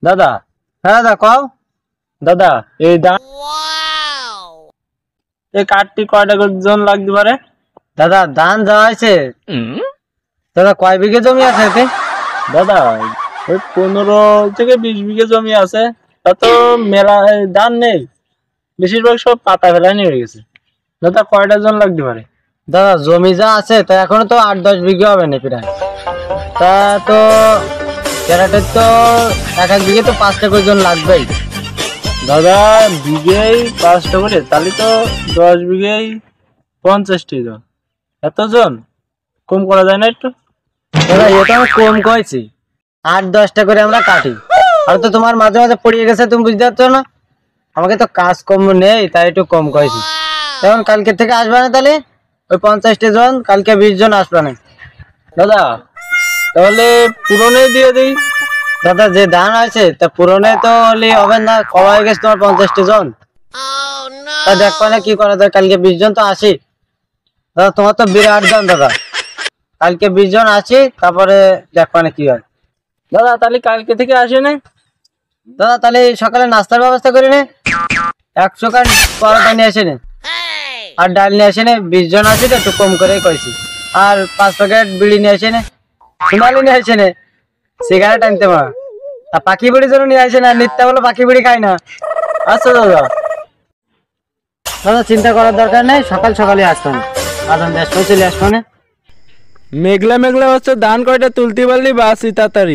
দাদা, হ্যাঁ দাদা কও। দাদা এই এই কাঠটি কয়টা জন লাগতে পারে? দাদা ধান দেওয়া হয়েছে। দাদা কয় বিঘে জমি আছে এতে? দাদা ওই 15 থেকে 20 বিঘে জমি আছে। তা তো মেলা ধান নেই, বেশিরভাগ সব পাতা ফেলাই নিয়ে গেছে। দাদা কয়টা জন লাগতে পারে? দাদা জমি যা আছে তা এখনো তো 8-10 বিঘে হবে না প্রায়। তা তো ক্যারেটের তো এক বিঘে তো 5টা করে জন লাগবেই। দাদা বিঘেই 5টা করে, তাহলে তো 10 বিঘেই 50টি জন। এতজন কম করা যায় না একটু? দাদা এটা আমি কম কইছি, 8-10টা করে আমরা কাটি। আর তো তোমার মাঝে মাঝে পড়িয়ে গেছে, তুমি বুঝতে পারছো না। আমাকে তো কাজ কম নেই, তাই একটু কম কইছি। এখন কালকে থেকে আসবে না তাহলে? ওই 50টা জন, কালকে 20 জন আসবে না। দাদা তাহলে পুরনে দিয়ে দিই। দাদা যে ধান আছে তা পুরনে তো হলে হবে না, কবা হয়ে গেছে তোমার 50টা জন। তা দেখবা না কি করা যায়, কালকে 20 জন তো আসি। দাদা তোমার তো বিরাট দাম দাদা, কালকে 20 জন আসি, তারপরে দেখবা না কি হয়। দাদা তাহলে কালকে থেকে আসে না? দাদা তাহলে সকালে নাস্তার ব্যবস্থা করে নে, 100 কান পরোটা নিয়ে আসে নে, আর ডাল নিয়ে আসে নে। 20 জন আছে তো একটু কম করে কইছি। আর 5 প্যাকেট বিড়ি নিয়ে আসে নে, সোনালি নিয়ে আসে নে, সিগারেট আনতে মা। আর পাখি বিড়ি যেন নিয়ে আসে না, নিত্যা বলে পাখি বিড়ি খাই না। আচ্ছা দাদা। দাদা চিন্তা করার দরকার নেই, সকাল সকালে আসতাম, আদান 10 চলে আসবো না। মেঘলা মেঘলা হচ্ছে, ধান কয়টা তুলতে পারলি বাসি তাড়াতাড়ি।